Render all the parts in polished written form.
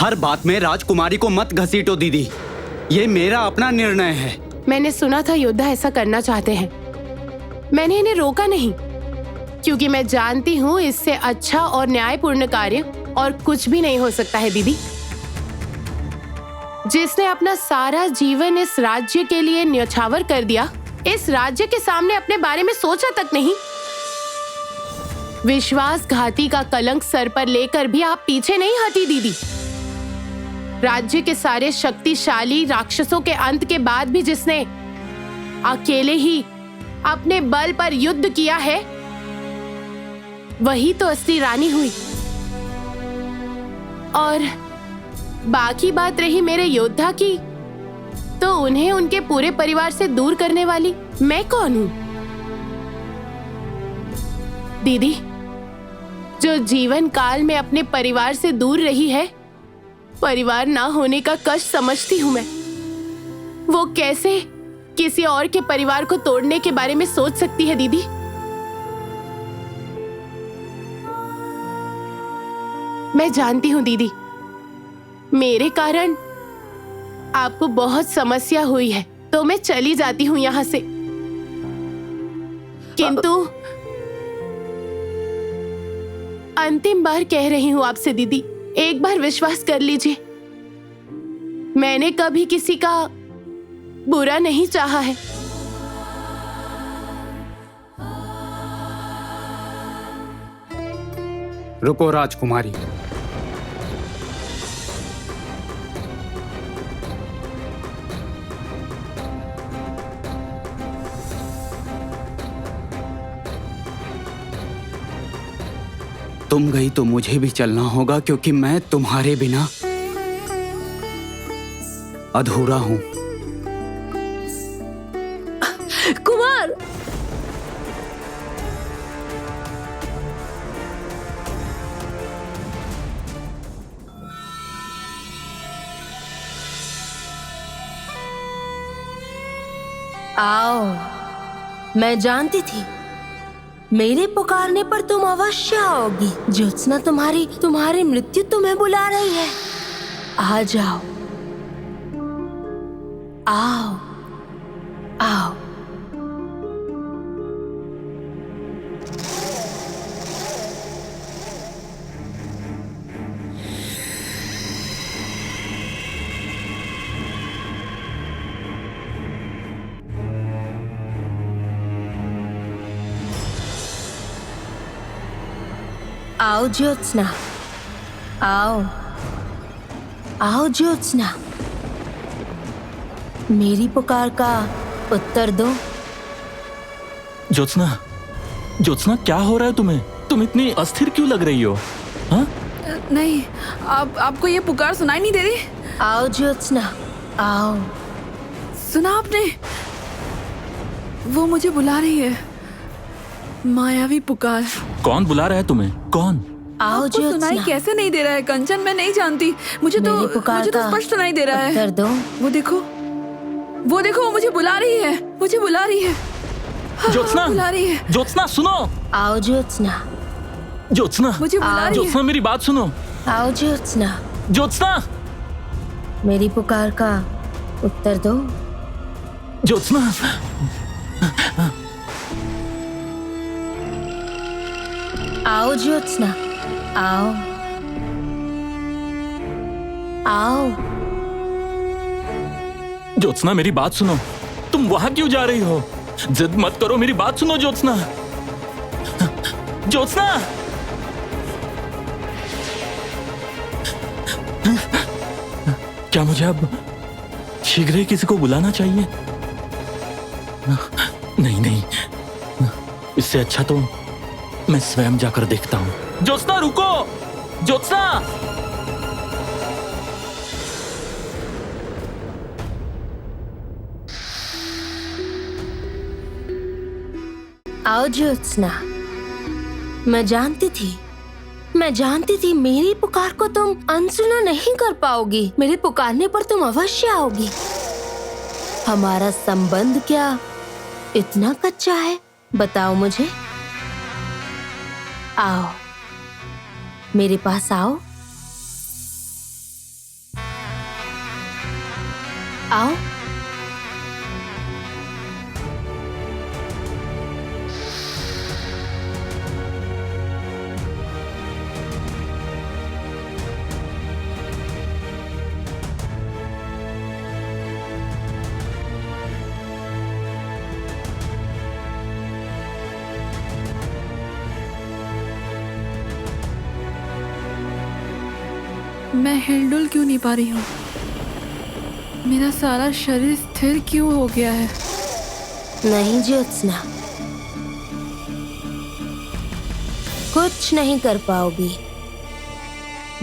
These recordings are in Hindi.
हर बात में राजकुमारी को मत घसीटो दीदी, ये मेरा अपना निर्णय है। मैंने सुना था योद्धा ऐसा करना चाहते हैं। मैंने इन्हें रोका नहीं, क्योंकि मैं जानती हूँ इससे अच्छा और न्यायपूर्ण कार्य और कुछ भी नहीं हो सकता है दीदी। जिसने अपना सारा जीवन इस राज्य के लिए न्यौछावर कर दिया, इस राज्य के सामने अपने बारे में सोचा तक नहीं। विश्वासघाती का कलंक सर पर लेकर भी आप पीछे नहीं हटी दीदी। राज्य के सारे शक्तिशाली राक्षसों के अंत के बाद भी जिसने अकेले ही अपने बल पर युद्ध किया है, वही तो असली रानी हुई। और बाकी बात रही मेरे योद्धा की, तो उन्हें उनके पूरे परिवार से दूर करने वाली मैं कौन हूं? दीदी, जो जीवन काल में अपने परिवार से दूर रही है, परिवार ना होने का कष्ट समझती हूं मैं। वो कैसे किसी और के परिवार को तोड़ने के बारे में सोच सकती है दीदी? मैं जानती हूं दीदी, मेरे कारण आपको बहुत समस्या हुई है, तो मैं चली जाती हूं यहाँ से। किंतु अंतिम बार कह रही हूं आपसे दीदी, एक बार विश्वास कर लीजिए, मैंने कभी किसी का बुरा नहीं चाहा है। रुको राजकुमारी, तुम गई तो मुझे भी चलना होगा, क्योंकि मैं तुम्हारे बिना अधूरा हूं। कुमार, आओ। मैं जानती थी मेरे पुकारने पर तुम अवश्य आओगी। ज्योत्सना तुम्हारी मृत्यु तुम्हें बुला रही है। आ जाओ, आओ आओ। आओ ज्योत्सना, आओ आओ ज्योत्सना, मेरी पुकार का उत्तर दो। ज्योत्सना, ज्योत्सना, क्या हो रहा है तुम्हें? तुम इतनी अस्थिर क्यों लग रही हो? हाँ? नहीं, आपको ये पुकार सुनाई नहीं दे रही? आओ ज्योत्सना, आओ। सुना आपने? वो मुझे बुला रही है। मायावी पुकार। कौन बुला रहा है तुम्हें? कौन? आओ आपको सुनाई ज्योत्सना, कैसे नहीं दे रहा है कंचन? मैं नहीं जानती, मुझे तो स्पष्ट सुनाई दे रहा है। उत्तर दो। वो देखो, वो मुझे बुला रही है, मुझे बुला रही है। ज्योत्सना, बुला रही है। ज्योत्सना सुनो। आओ ज्योत्सना, ज्योत्सना, मुझे बुला रही है। ज्योत्सना मेरी बात सुनो। आओ ज्योत्सना, ज्योत्सना, मेरी पुकार का उत्तर दो। ज्योत्सना, आओ ज्योत्सना, आओ आओ। ज्योत्सना मेरी बात सुनो। तुम वहां क्यों जा रही हो? जिद मत करो, मेरी बात सुनो ज्योत्सना। ज्योत्सना, क्या मुझे अब शीघ्र ही किसी को बुलाना चाहिए? नहीं, इससे अच्छा तो मैं स्वयं जाकर देखता हूं। ज्योत्सना रुको! ज्योत्सना! आओ ज्योत्सना, मैं जानती थी मेरी पुकार को तुम अनसुना नहीं कर पाओगी। मेरे पुकारने पर तुम अवश्य आओगी। हमारा संबंध क्या इतना कच्चा है? बताओ मुझे। आओ, मेरे पास आओ। आओ। मैं हिलडुल क्यों नहीं पा रही हूँ? मेरा सारा शरीर स्थिर क्यों हो गया है? नहीं ज्योत्सना, कुछ नहीं कर पाओगी।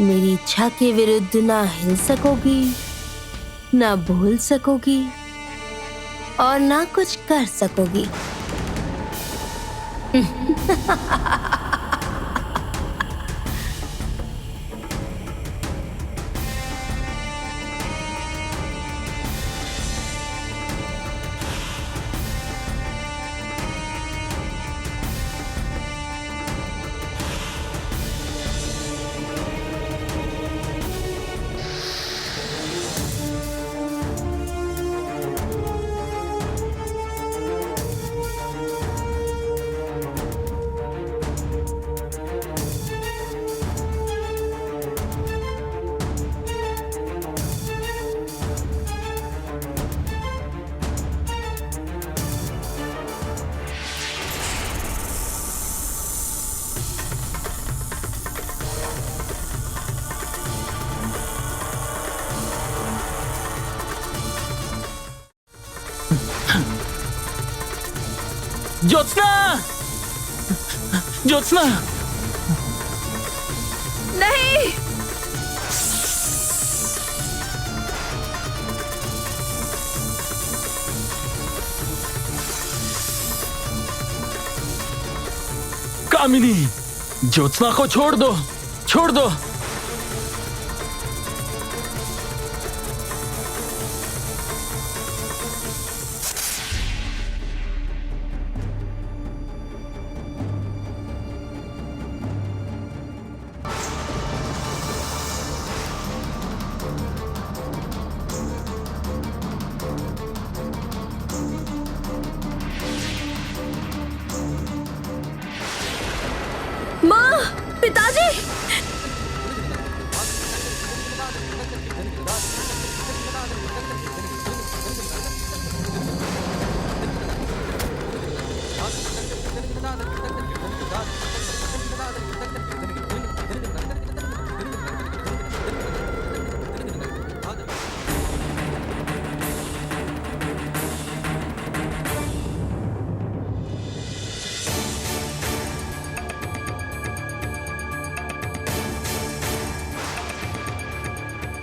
मेरी इच्छा के विरुद्ध ना हिल सकोगी, ना बोल सकोगी और ना कुछ कर सकोगी। ज्योत्सना! ज्योत्सना! नहीं! कामिनी, ज्योत्सना को छोड़ दो, छोड़ दो। माँ, पिताजी!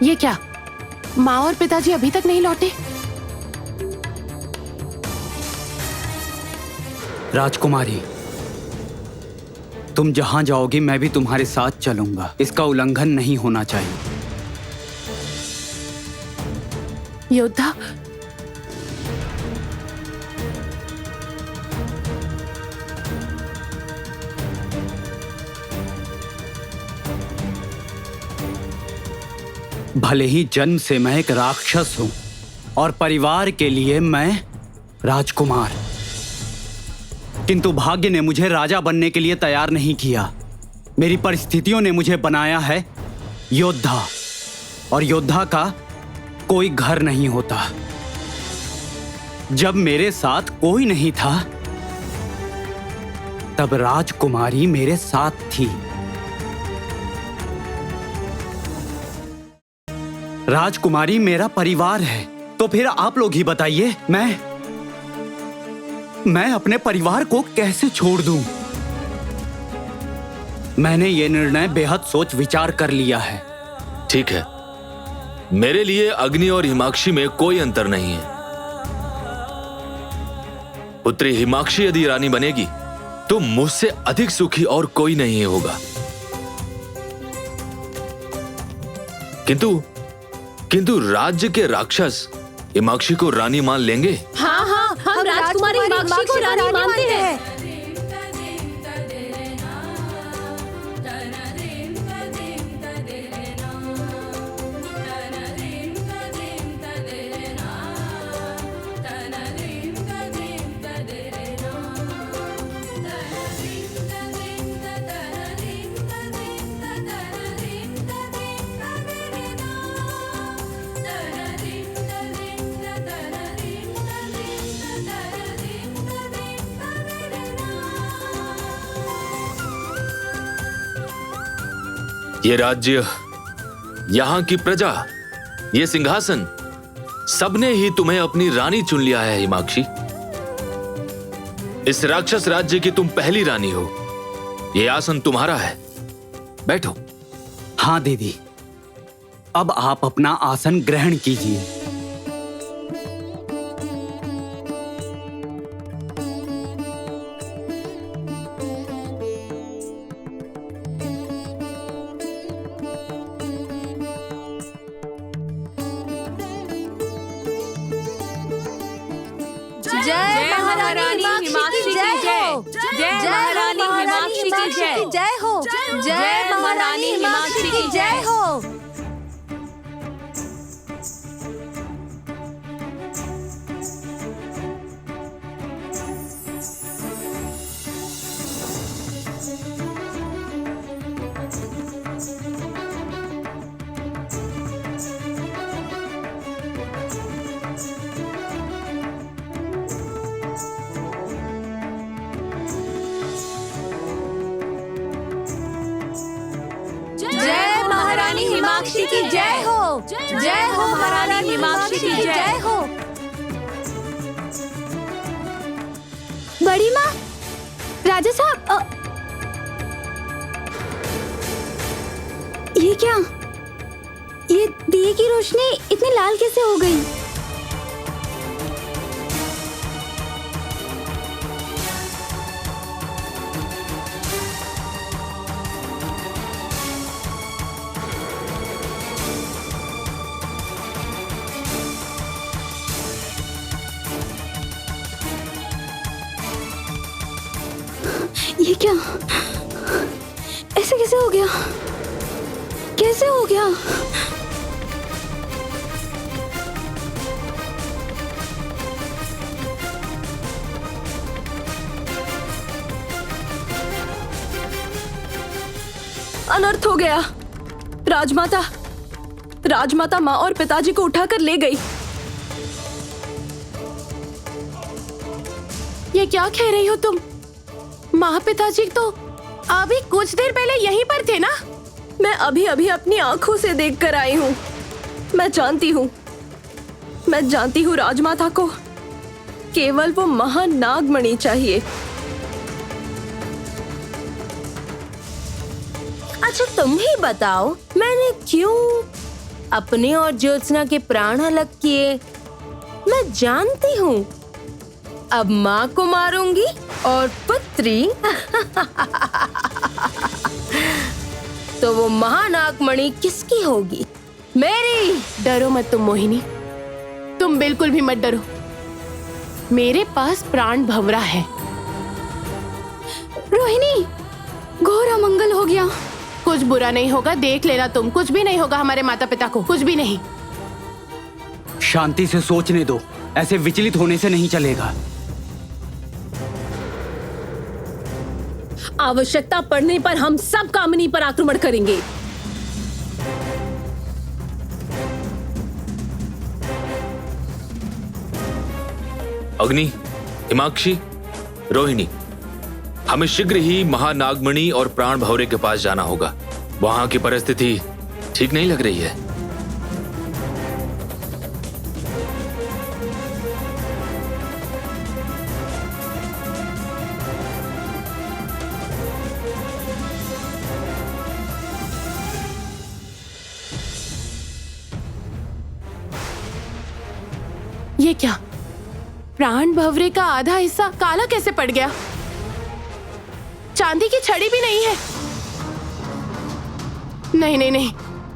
ये क्या? माँ और पिताजी अभी तक नहीं लौटे? राजकुमारी, तुम जहां जाओगी मैं भी तुम्हारे साथ चलूंगा। इसका उल्लंघन नहीं होना चाहिए। योद्धा, भले ही जन्म से मैं एक राक्षस हूं और परिवार के लिए मैं राजकुमार, किंतु भाग्य ने मुझे राजा बनने के लिए तैयार नहीं किया। मेरी परिस्थितियों ने मुझे बनाया है योद्धा, और योद्धा का कोई घर नहीं होता। जब मेरे साथ कोई नहीं था तब राजकुमारी मेरे साथ थी। राजकुमारी मेरा परिवार है, तो फिर आप लोग ही बताइए, मैं अपने परिवार को कैसे छोड़ दूं? मैंने ये निर्णय बेहद सोच विचार कर लिया है। ठीक है, मेरे लिए अग्नि और हिमाक्षी में कोई अंतर नहीं है। पुत्री हिमाक्षी यदि रानी बनेगी तो मुझसे अधिक सुखी और कोई नहीं होगा। किंतु राज्य के राक्षस हिमाक्षी को रानी मान लेंगे? हाँ हाँ, हम राजकुमारी हिमाक्षी को रानी मानते हैं। ये राज्य, यहाँ की प्रजा, ये सिंहासन, सबने ही तुम्हें अपनी रानी चुन लिया है हिमाक्षी। इस राक्षस राज्य की तुम पहली रानी हो। ये आसन तुम्हारा है, बैठो। हाँ दीदी, अब आप अपना आसन ग्रहण कीजिए। जय महारानी हिमाक्षी की जय हो। जय महारानी हिमाक्षी की जय हो। जय महारानी हिमाक्षी की जय हो। जय महारानी हिमाक्षी की जय हो। जय हो महारानी हिमाक्षी की जय हो। बड़ी माँ, राजा साहब, ये क्या? ये दिए की रोशनी इतनी लाल कैसे हो गई? ये क्या? ऐसे कैसे हो गया? कैसे हो गया? अनर्थ हो गया। राजमाता माँ और पिताजी को उठाकर ले गई। ये क्या कह रही हो तुम? माँ पिताजी तो अभी कुछ देर पहले यहीं पर थे ना? मैं अभी अभी अपनी आंखों से देख कर आई हूँ। मैं जानती हूँ राजमाता को केवल वो महानागमणि चाहिए। अच्छा तुम ही बताओ, मैंने क्यों अपने और ज्योत्सना के प्राण अलग किए? मैं जानती हूँ अब माँ को मारूंगी और पुत्री तो वो महानागमणि किसकी होगी? मेरी। डरो मत तुम मोहिनी, तुम बिल्कुल भी मत डरो। मेरे पास प्राण भंवरा है। रोहिणी, घोर अमंगल हो गया। कुछ बुरा नहीं होगा, देख लेना तुम। कुछ भी नहीं होगा हमारे माता पिता को, कुछ भी नहीं। शांति से सोचने दो, ऐसे विचलित होने से नहीं चलेगा। आवश्यकता पड़ने पर हम सब कामिनी पर आक्रमण करेंगे। अग्नि, हिमाक्षी, रोहिणी, हमें शीघ्र ही महानागमणि और प्राण भंवरे के पास जाना होगा। वहां की परिस्थिति ठीक नहीं लग रही है। ये क्या? प्राण भंवरे का आधा हिस्सा काला कैसे पड़ गया? चांदी की छड़ी भी नहीं है। नहीं नहीं नहीं,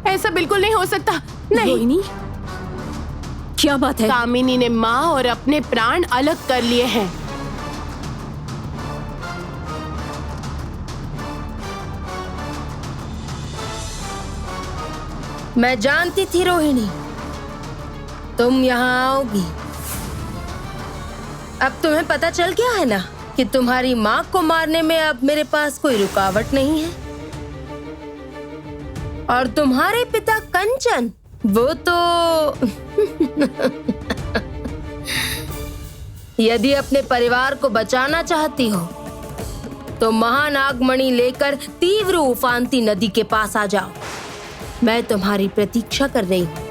ऐसा बिल्कुल नहीं हो सकता। नहीं। रोहिणी, क्या बात है? कामिनी ने माँ और अपने प्राण अलग कर लिए हैं। मैं जानती थी रोहिणी तुम यहाँ आओगी। अब तुम्हें पता चल गया है ना कि तुम्हारी माँ को मारने में अब मेरे पास कोई रुकावट नहीं है। और तुम्हारे पिता कंचन, वो तो यदि अपने परिवार को बचाना चाहती हो तो महानागमणि लेकर तीव्र उफानती नदी के पास आ जाओ। मैं तुम्हारी प्रतीक्षा कर रही हूँ।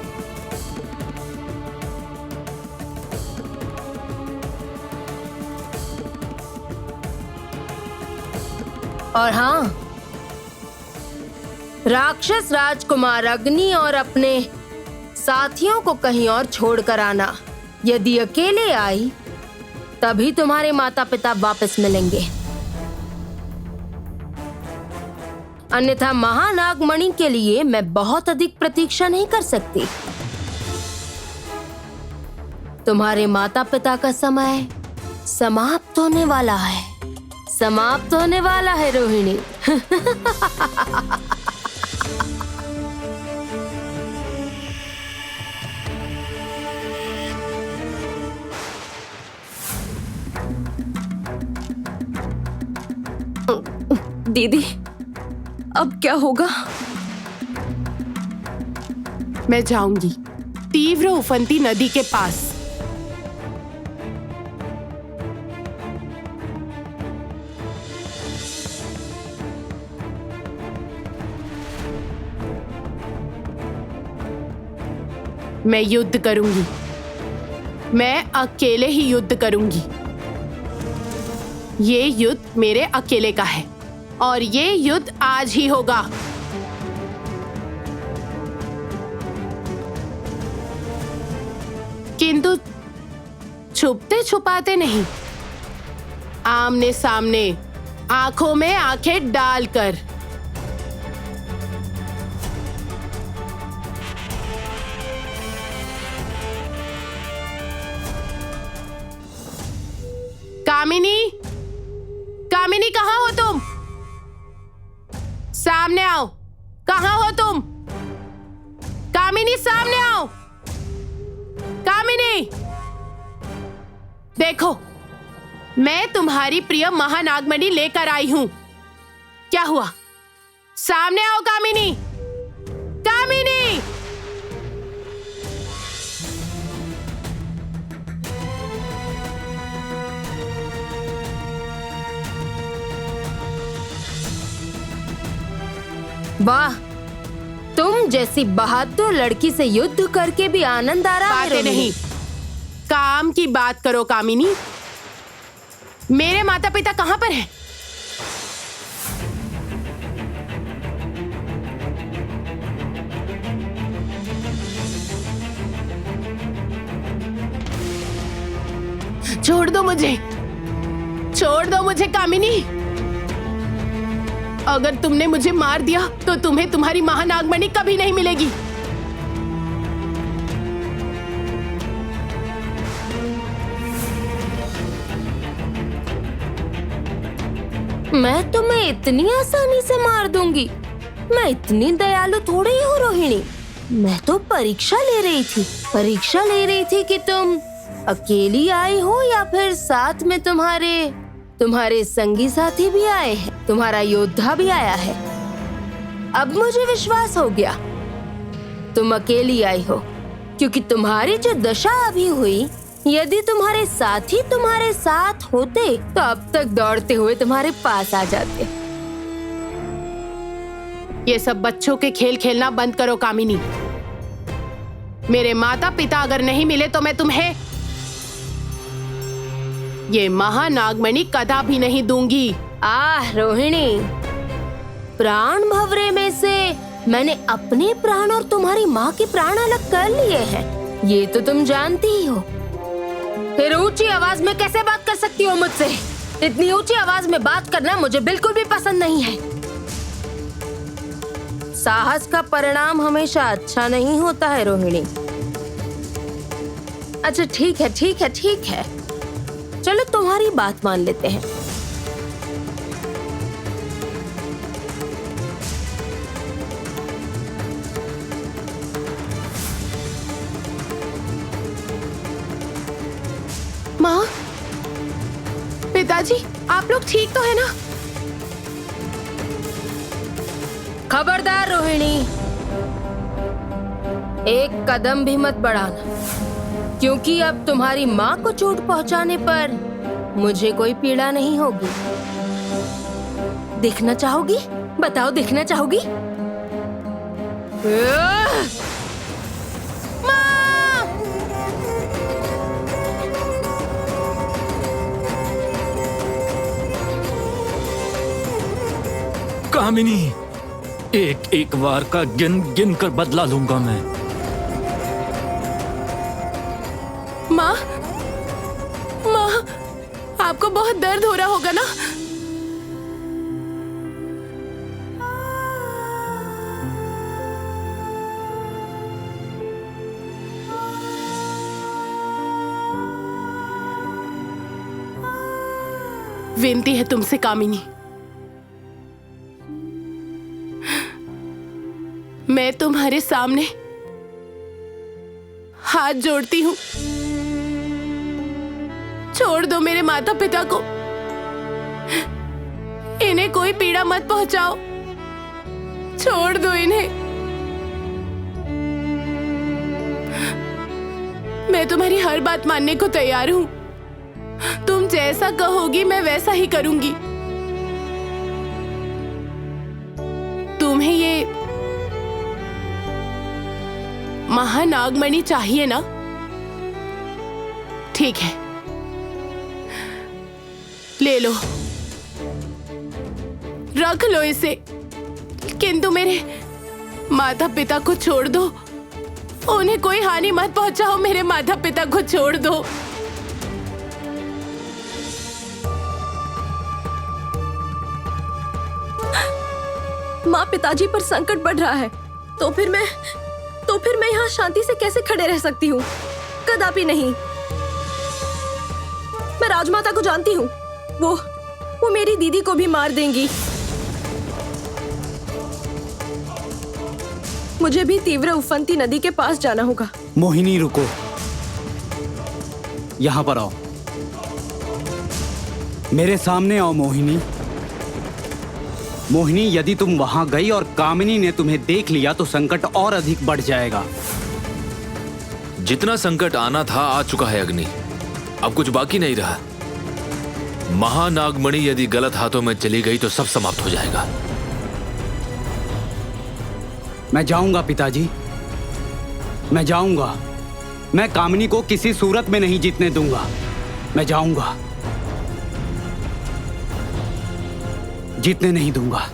और हाँ, राक्षस राजकुमार अग्नि और अपने साथियों को कहीं और छोड़कर आना। यदि अकेले आई तभी तुम्हारे माता पिता वापस मिलेंगे, अन्यथा महानागमणि के लिए मैं बहुत अधिक प्रतीक्षा नहीं कर सकती। तुम्हारे माता पिता का समय समाप्त होने वाला है, समाप्त होने वाला है रोहिणी। दीदी, अब क्या होगा? मैं जाऊंगी तीव्र उफनती नदी के पास। मैं युद्ध करूंगी, मैं अकेले ही युद्ध करूंगी। ये युद्ध मेरे अकेले का है और ये युद्ध आज ही होगा। किंतु छुपते छुपाते नहीं, आमने सामने, आंखों में आंखें डालकर। कामिनी, कामिनी कहाँ हो तुम? सामने आओ। कहाँ हो तुम? कामिनी सामने आओ। कामिनी, देखो, मैं तुम्हारी प्रिय महानागमणि लेकर आई हूं। क्या हुआ? सामने आओ कामिनी। कामिनी, वाह, तुम जैसी बहादुर लड़की से युद्ध करके भी आनंद आ रहा है। बातें नहीं, काम की बात करो कामिनी। मेरे माता पिता कहाँ पर हैं? छोड़ दो मुझे, छोड़ दो मुझे कामिनी। अगर तुमने मुझे मार दिया तो तुम्हें तुम्हारी महानागमणि कभी नहीं मिलेगी। मैं तुम्हें इतनी आसानी से मार दूंगी? मैं इतनी दयालु थोड़ी हूँ रोहिणी। मैं तो परीक्षा ले रही थी, परीक्षा ले रही थी कि तुम अकेली आई हो या फिर साथ में तुम्हारे संगी साथी भी आए हैं, तुम्हारा योद्धा भी आया है। अब मुझे विश्वास हो गया तुम अकेली आई हो, क्योंकि तुम्हारी जो दशा अभी हुई, यदि तुम्हारे साथी तुम्हारे साथ होते तो अब तक दौड़ते हुए तुम्हारे पास आ जाते। ये सब बच्चों के खेल खेलना बंद करो कामिनी। मेरे माता पिता अगर नहीं मिले तो मैं तुम्हें ये महानागमणि कदापि नहीं दूंगी। आह रोहिणी, प्राण भंवरे में से मैंने अपने प्राण और तुम्हारी माँ के प्राण अलग कर लिए हैं, ये तो तुम जानती ही हो। फिर ऊंची आवाज में कैसे बात कर सकती हो मुझसे? इतनी ऊंची आवाज में बात करना मुझे बिल्कुल भी पसंद नहीं है। साहस का परिणाम हमेशा अच्छा नहीं होता है रोहिणी। अच्छा ठीक है, ठीक है, ठीक है, चलो तुम्हारी बात मान लेते हैं। माँ, पिताजी, आप लोग ठीक तो है ना? खबरदार रोहिणी, एक कदम भी मत बढ़ाना, क्योंकि अब तुम्हारी माँ को चोट पहुंचाने पर मुझे कोई पीड़ा नहीं होगी। देखना चाहोगी? बताओ, देखना चाहोगी? कामिनी, एक एक वार का गिन गिन कर बदला लूंगा मैं। माँ, माँ, आपको बहुत दर्द हो रहा होगा ना? विनती है तुमसे कामिनी, मैं तुम्हारे सामने हाथ जोड़ती हूँ, छोड़ दो मेरे माता पिता को, इन्हें कोई पीड़ा मत पहुंचाओ, छोड़ दो इन्हें। मैं तुम्हारी हर बात मानने को तैयार हूँ, तुम जैसा कहोगी मैं वैसा ही करूंगी। तुम्हें ये महानागमणि चाहिए ना? ठीक है, ले लो, रख लो इसे, किंतु मेरे माता पिता को छोड़ दो, उन्हें कोई हानि मत पहुंचाओ, मेरे माता पिता को छोड़ दो। माँ, पिताजी पर संकट बढ़ रहा है, तो फिर मैं यहाँ शांति से कैसे खड़े रह सकती हूँ? कदापि नहीं। मैं राजमाता को जानती हूँ, वो मेरी दीदी को भी मार देंगी। मुझे भी तीव्र उफनती नदी के पास जाना होगा। मोहिनी रुको, यहाँ पर आओ, मेरे सामने आओ मोहिनी। मोहिनी, यदि तुम वहां गई और कामिनी ने तुम्हें देख लिया तो संकट और अधिक बढ़ जाएगा। जितना संकट आना था आ चुका है अग्नि, अब कुछ बाकी नहीं रहा। महानागमणि यदि गलत हाथों में चली गई तो सब समाप्त हो जाएगा। मैं जाऊंगा पिताजी, मैं जाऊंगा। मैं कामिनी को किसी सूरत में नहीं जीतने दूंगा। मैं जाऊंगा, जीतने नहीं दूंगा।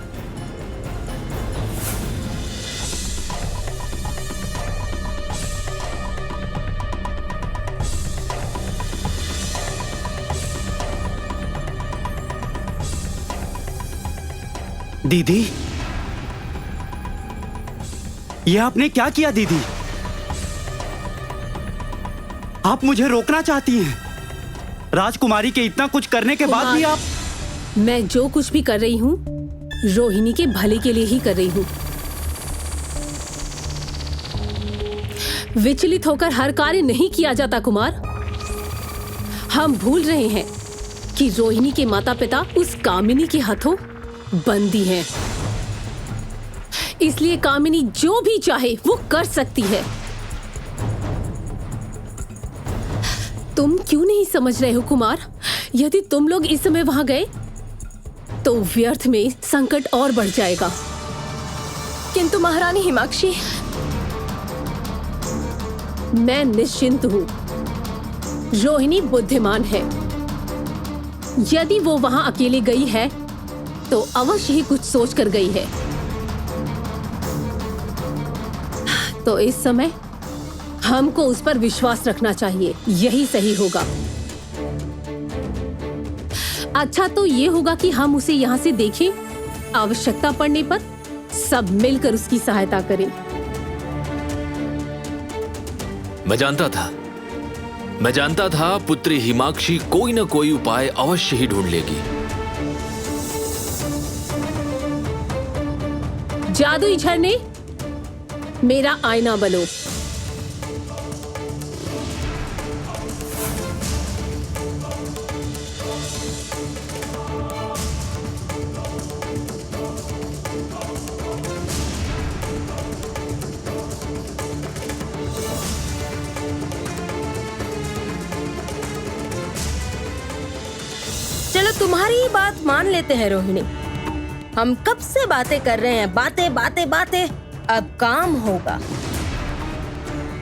दीदी, ये आपने क्या किया दीदी? आप मुझे रोकना चाहती हैं? राजकुमारी के इतना कुछ करने के बाद भी आप? मैं जो कुछ भी कर रही हूँ रोहिणी के भले के लिए ही कर रही हूँ। विचलित होकर हर कार्य नहीं किया जाता कुमार। हम भूल रहे हैं कि रोहिणी के माता पिता उस कामिनी के हाथों बंदी हैं। इसलिए कामिनी जो भी चाहे वो कर सकती है। तुम क्यों नहीं समझ रहे हो कुमार? यदि तुम लोग इस समय वहां गए तो व्यर्थ में संकट और बढ़ जाएगा। किंतु महारानी हिमाक्षी, मैं निश्चिंत हूं। रोहिणी बुद्धिमान है। यदि वो वहां अकेले गई है तो अवश्य ही कुछ सोच कर गई है। तो इस समय हमको उस पर विश्वास रखना चाहिए, यही सही होगा। अच्छा तो ये होगा कि हम उसे यहाँ से देखें, आवश्यकता पड़ने पर सब मिलकर उसकी सहायता करें। मैं जानता था पुत्री हिमाक्षी कोई न कोई उपाय अवश्य ही ढूंढ लेगी। जादुई झरने, मेरा आईना बनो। चलो तुम्हारी ही बात मान लेते हैं रोहिणी। हम कब से बातें कर रहे हैं, बातें बातें बातें। अब काम होगा।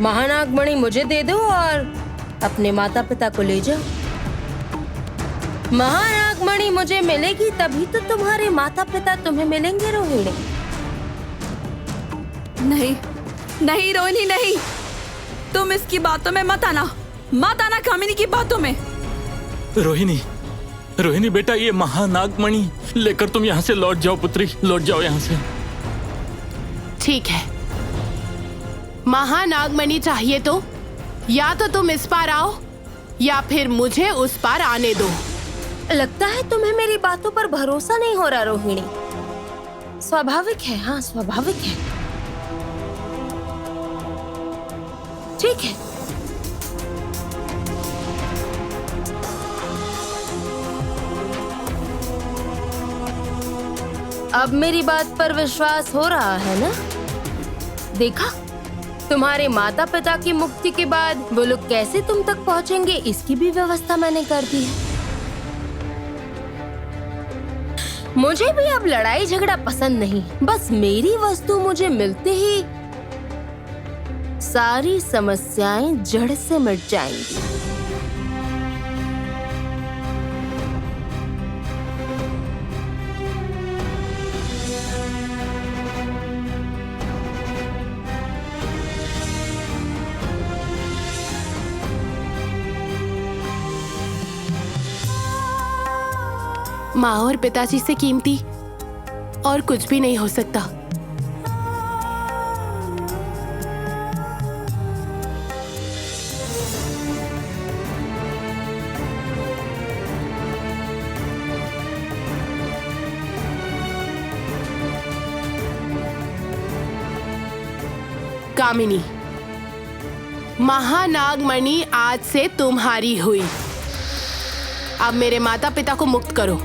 महानागमणि मुझे दे दो और अपने माता पिता को ले जाओ। महानागमणि मुझे मिलेगी तभी तो तुम्हारे माता पिता तुम्हें मिलेंगे रोहिणी। नहीं नहीं रोहिणी नहीं, तुम इसकी बातों में मत आना, मत आना कामिनी की बातों में। रोहिणी, रोहिणी बेटा, ये महानागमणि लेकर तुम यहाँ से लौट जाओ पुत्री, लौट जाओ यहाँ से। ठीक है, महानागमणि चाहिए तो या तो तुम इस पार आओ या फिर मुझे उस पार आने दो। लगता है तुम्हें मेरी बातों पर भरोसा नहीं हो रहा रोहिणी। स्वाभाविक है, हाँ स्वाभाविक है। ठीक है, अब मेरी बात पर विश्वास हो रहा है ना? देखा, तुम्हारे माता पिता की मुक्ति के बाद वो लोग कैसे तुम तक पहुंचेंगे, इसकी भी व्यवस्था मैंने कर दी है। मुझे भी अब लड़ाई झगड़ा पसंद नहीं। बस मेरी वस्तु मुझे मिलते ही सारी समस्याएं जड़ से मिट जाएंगी। माँ और पिताजी से कीमती और कुछ भी नहीं हो सकता। कामिनी, महानागमणि आज से तुम्हारी हुई। अब मेरे माता पिता को मुक्त करो।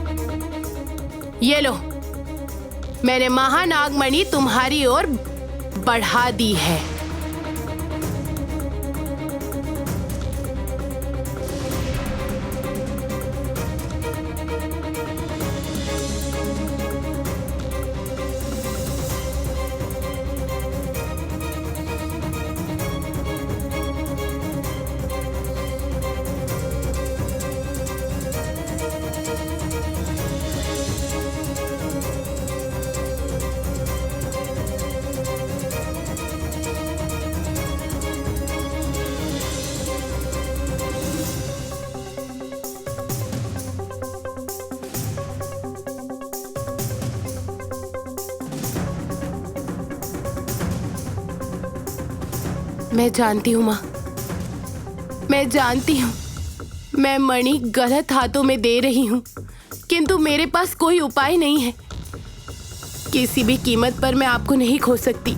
ये लो, मैंने महानागमणि तुम्हारी ओर बढ़ा दी है। मैं जानती हूँ माँ, मैं जानती हूँ मैं मणि गलत हाथों में दे रही हूँ, किंतु मेरे पास कोई उपाय नहीं है। किसी भी कीमत पर मैं आपको नहीं खो सकती,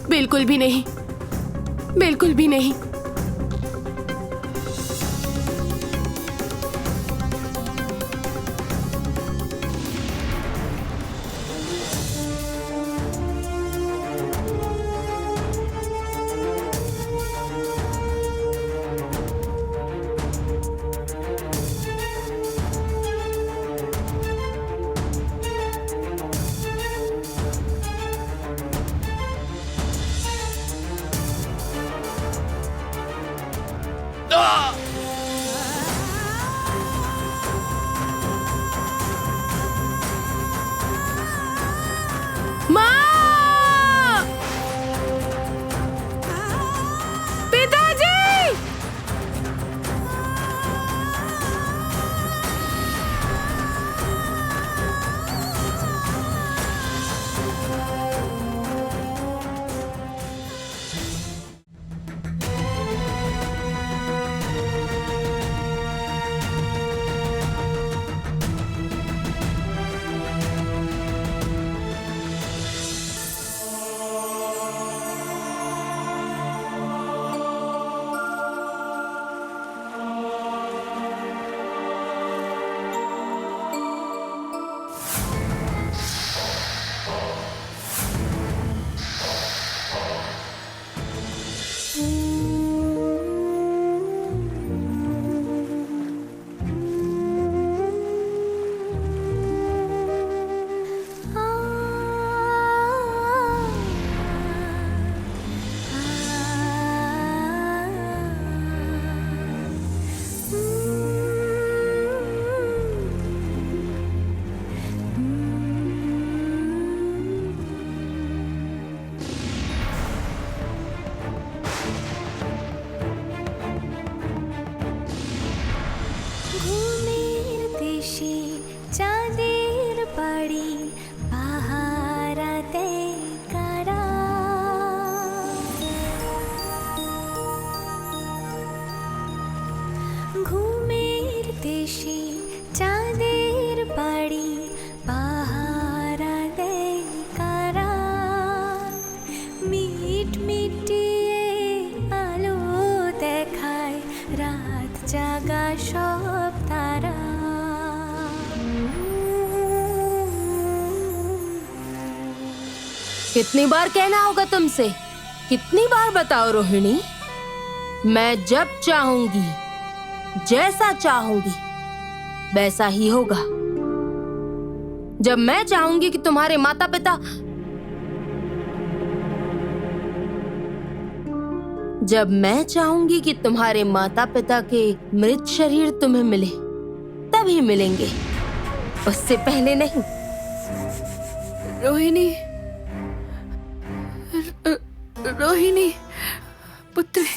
बिल्कुल भी नहीं, बिल्कुल भी नहीं। माँ! पिताजी! মিট মিটিয়ে আলো দেখায় রাত জাগা সব তারা। कितनी बार कहना होगा तुमसे? कितनी बार बताओ रोहिणी? मैं जब चाहूंगी, जैसा चाहूंगी वैसा ही होगा। जब मैं चाहूंगी कि तुम्हारे माता पिता जब मैं चाहूंगी कि तुम्हारे माता पिता के मृत शरीर तुम्हें मिले तभी मिलेंगे, उससे पहले नहीं। रोहिणी, रोहिणी पुत्री।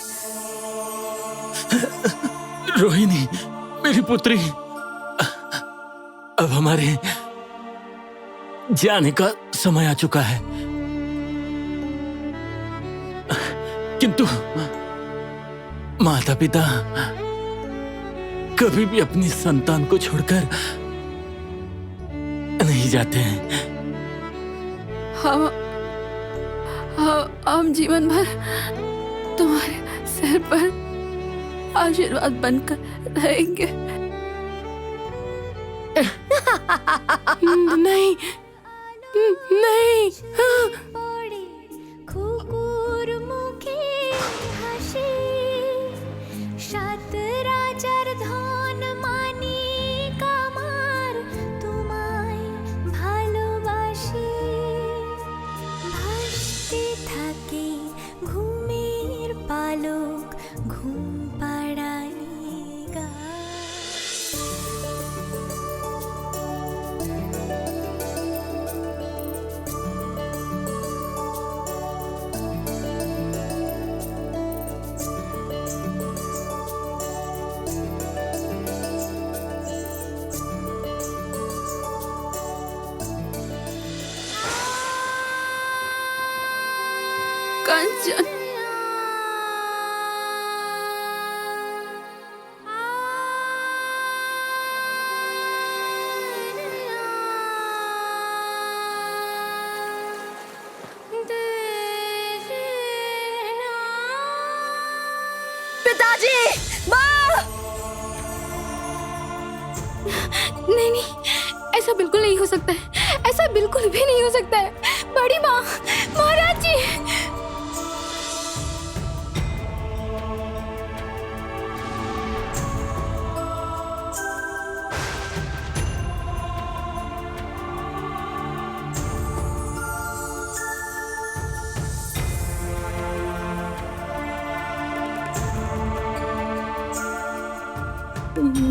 रोहिणी मेरी पुत्री, अब हमारे जाने का समय आ चुका है, किंतु माता पिता कभी भी अपनी संतान को छोड़कर नहीं जाते हैं। हम जीवन भर तुम्हारे सिर पर आशीर्वाद बनकर रहेंगे। नहीं नहीं, কুকুর মুখে হাসি, সাত রাজার ধন মানিক আমার, তোমায় ভালোবাসি। ভাসতে থাকে ঘুমের পালক, ঘুম পাড়ানি গা। कंचन, पिताजी, माँ! नहीं नहीं, ऐसा बिल्कुल नहीं हो सकता है, ऐसा बिल्कुल भी नहीं हो सकता है। बड़ी माँ, महाराज जी।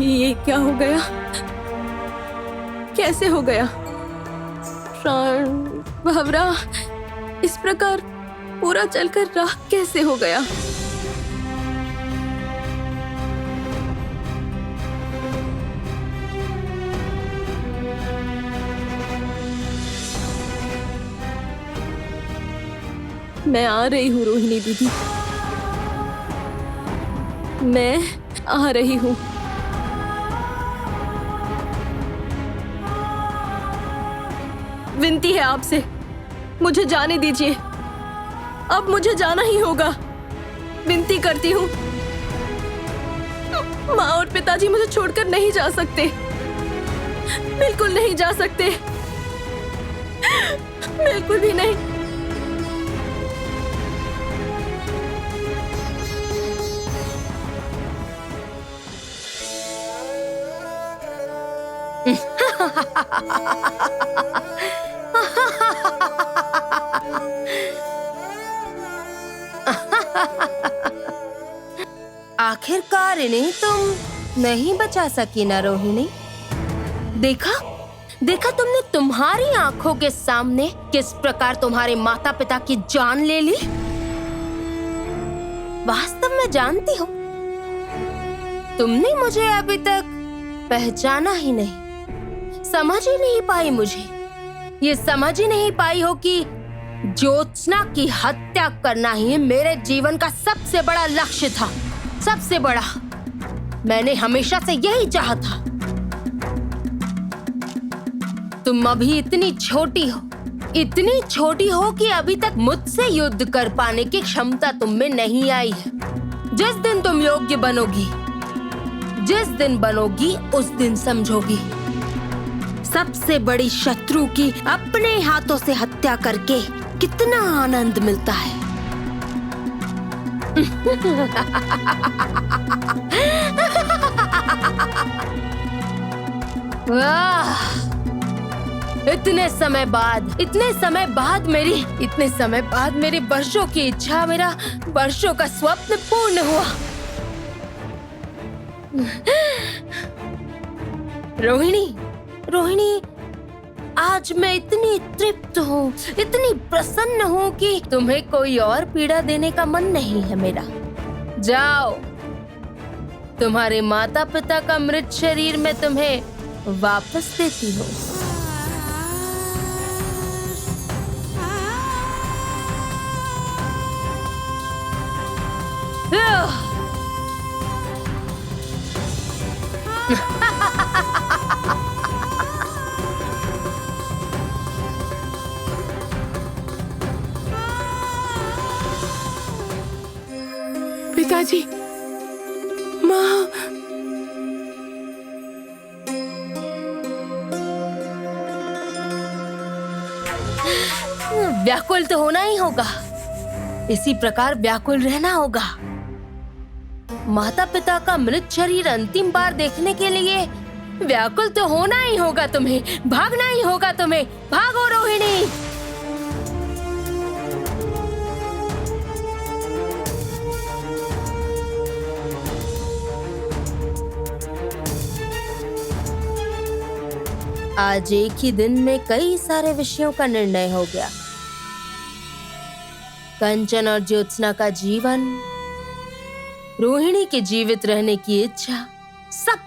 ये क्या हो गया? कैसे हो गया? प्राण भंवरा इस प्रकार पूरा जलकर राख कैसे हो गया? मैं आ रही हूँ रोहिणी दीदी, मैं आ रही हूँ। विनती है आपसे, मुझे जाने दीजिए, अब मुझे जाना ही होगा। विनती करती हूँ, माँ और पिताजी मुझे छोड़कर नहीं जा सकते, बिल्कुल नहीं जा सकते, बिल्कुल भी नहीं। आखिरकार इन्हें तुम नहीं बचा सकी ना रोहिणी। देखा देखा तुमने तुम्हारी आंखों के सामने किस प्रकार तुम्हारे माता पिता की जान ले ली। वास्तव में जानती हो, तुमने मुझे अभी तक पहचाना ही नहीं, समझ ही नहीं पाई मुझे। ये समझ ही नहीं पाई हो कि ज्योत्सना की हत्या करना ही मेरे जीवन का सबसे बड़ा लक्ष्य था, सबसे बड़ा। मैंने हमेशा से यही चाहा था। तुम अभी इतनी छोटी हो, इतनी छोटी हो कि अभी तक मुझसे युद्ध कर पाने की क्षमता तुम में नहीं आई है। जिस दिन तुम योग्य बनोगी, जिस दिन बनोगी, उस दिन समझोगी सबसे बड़ी शत्रु की अपने हाथों से हत्या करके कितना आनंद मिलता है। इतने समय बाद मेरी वर्षों की इच्छा, मेरा वर्षों का स्वप्न पूर्ण हुआ। रोहिणी, आज मैं इतनी तृप्त हूँ, इतनी प्रसन्न हूँ कि तुम्हें कोई और पीड़ा देने का मन नहीं है मेरा। जाओ, तुम्हारे माता पिता का मृत शरीर मैं तुम्हें वापस देती हूँ। पिताजी, माँ, व्याकुल तो होना ही होगा, इसी प्रकार व्याकुल रहना होगा। माता पिता का मृत शरीर अंतिम बार देखने के लिए व्याकुल तो होना ही होगा तुम्हें, भागना ही होगा तुम्हें। भागो रोहिणी। आज एक ही दिन में कई सारे विषयों का निर्णय हो गया। कंचन और ज्योत्सना का जीवन, रोहिणी के जीवित रहने की इच्छा, सब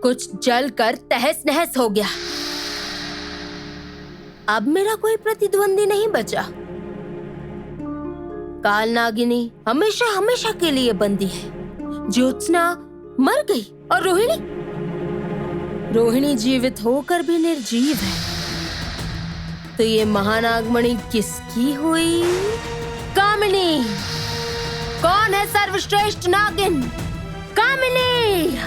कुछ जलकर तहस नहस हो गया। अब मेरा कोई प्रतिद्वंदी नहीं बचा। काल नागिनी हमेशा के लिए बंदी है। ज्योत्सना मर गई और रोहिणी जीवित होकर भी निर्जीव है। तो ये महानागमणि किसकी हुई? कामिनी। कौन है सर्वश्रेष्ठ नागिन? कामिनी।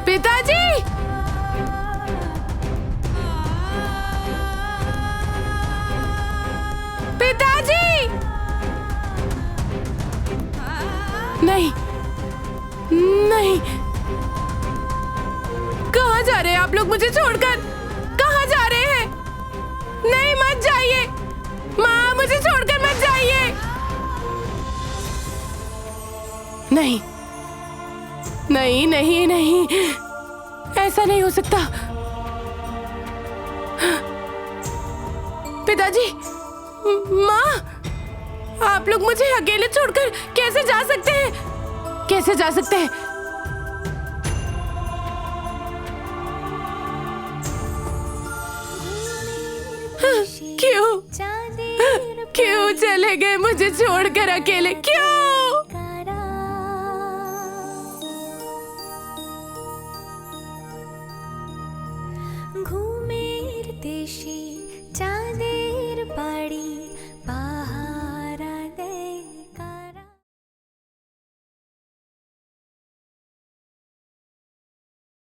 पिताजी, पिताजी, नहीं, कहाँ जा रहे हैं आप लोग मुझे छोड़कर? कहाँ जा रहे हैं? नहीं, मत जाइए माँ, मुझे छोड़कर मत जाइए। नहीं, ऐसा नहीं हो सकता। पिताजी, माँ, आप लोग मुझे अकेले छोड़कर कैसे जा सकते हैं? कैसे जा सकते हैं? क्यों चले गए मुझे छोड़कर अकेले? क्यों?